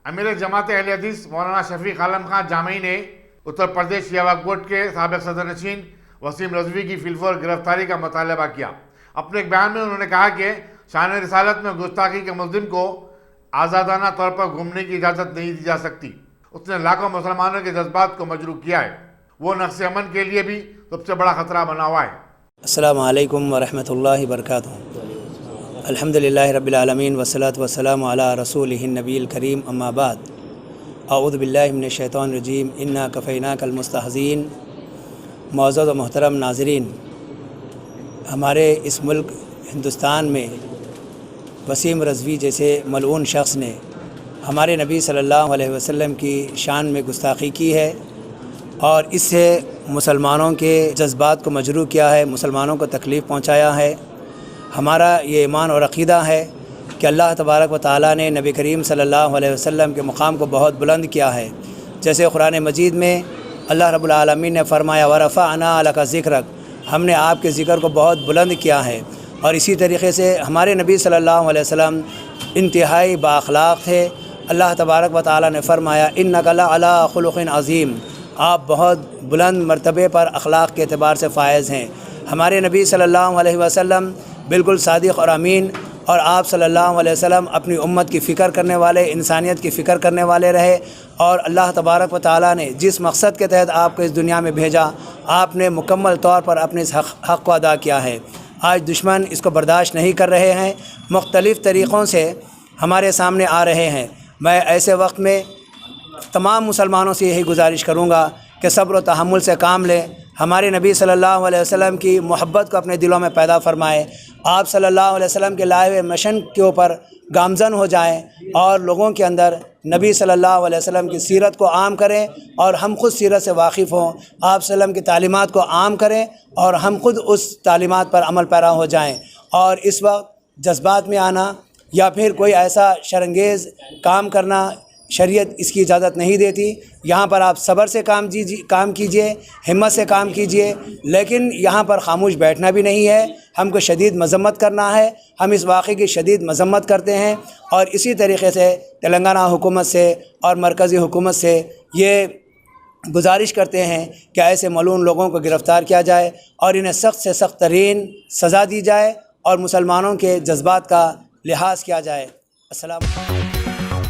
امیر جماعت اہل حدیث مولانا شفیق عالم خان جامعی نے اتر پردیش شیعہ وقف بورڈ کے سابق صدر نشین وسیم رضوی کی فی الفور گرفتاری کا مطالبہ کیا۔ اپنے ایک بیان میں انہوں نے کہا کہ شان رسالت میں گستاخی کے ملزم کو آزادانہ طور پر گھومنے کی اجازت نہیں دی جا سکتی۔ اس نے لاکھوں مسلمانوں کے جذبات کو مجروح کیا ہے، وہ نقش امن کے لیے بھی سب سے بڑا خطرہ بنا ہوا ہے۔ السلام علیکم ورحمۃ اللہ وبرکاتہ۔ الحمدللہ رب العالمین والصلاۃ والسلام علی رسولہ النبی الکریم، اما بعد، اعوذ باللہ من الشیطان الرجیم، انا کفیناک المستہزئین۔ معزز و محترم ناظرین، ہمارے اس ملک ہندوستان میں وسیم رضوی جیسے ملعون شخص نے ہمارے نبی صلی اللہ علیہ وسلم کی شان میں گستاخی کی ہے اور اس سے مسلمانوں کے جذبات کو مجروح کیا ہے، مسلمانوں کو تکلیف پہنچایا ہے۔ ہمارا یہ ایمان اور عقیدہ ہے کہ اللہ تبارک و تعالیٰ نے نبی کریم صلی اللہ علیہ وسلم کے مقام کو بہت بلند کیا ہے۔ جیسے قرآن مجید میں اللہ رب العالمین نے فرمایا وَرَفَعْنَا لَكَ ذِكْرَكَ، ہم نے آپ کے ذکر کو بہت بلند کیا ہے۔ اور اسی طریقے سے ہمارے نبی صلی اللہ علیہ وسلم انتہائی بااخلاق تھے۔ اللہ تبارک و تعالیٰ نے فرمایا اِنَّكَ لَعَلَىٰ خُلُقٍ عَظِيمٍ، آپ بہت بلند مرتبے پر اخلاق کے اعتبار سے فائز ہیں۔ ہمارے نبی صلی اللہ علیہ وسلم بالکل صادق اور امین، اور آپ صلی اللہ علیہ وسلم اپنی امت کی فکر کرنے والے، انسانیت کی فکر کرنے والے رہے، اور اللہ تبارک و تعالیٰ نے جس مقصد کے تحت آپ کو اس دنیا میں بھیجا، آپ نے مکمل طور پر اپنے اس حق کو ادا کیا ہے۔ آج دشمن اس کو برداشت نہیں کر رہے ہیں، مختلف طریقوں سے ہمارے سامنے آ رہے ہیں۔ میں ایسے وقت میں تمام مسلمانوں سے یہی گزارش کروں گا کہ صبر و تحمل سے کام لیں، ہمارے نبی صلی اللہ علیہ وسلم کی محبت کو اپنے دلوں میں پیدا فرمائیں، آپ صلی اللہ علیہ وسلم کے لائے ہوئے مشن کے اوپر گامزن ہو جائیں، اور لوگوں کے اندر نبی صلی اللہ علیہ وسلم کی سیرت کو عام کریں، اور ہم خود سیرت سے واقف ہوں، آپ صلی اللہ علیہ وسلم کی تعلیمات کو عام کریں، اور ہم خود اس تعلیمات پر عمل پیرا ہو جائیں۔ اور اس وقت جذبات میں آنا یا پھر کوئی ایسا شرانگیز کام کرنا شریعت اس کی اجازت نہیں دیتی۔ یہاں پر آپ صبر سے کام کیجئے، ہمت سے کام کیجئے، لیکن یہاں پر خاموش بیٹھنا بھی نہیں ہے، ہم کو شدید مذمت کرنا ہے۔ ہم اس واقعے کی شدید مذمت کرتے ہیں، اور اسی طریقے سے تلنگانہ حکومت سے اور مرکزی حکومت سے یہ گزارش کرتے ہیں کہ ایسے ملعون لوگوں کو گرفتار کیا جائے اور انہیں سخت سے سخت ترین سزا دی جائے، اور مسلمانوں کے جذبات کا لحاظ کیا جائے۔ السلام علیکم۔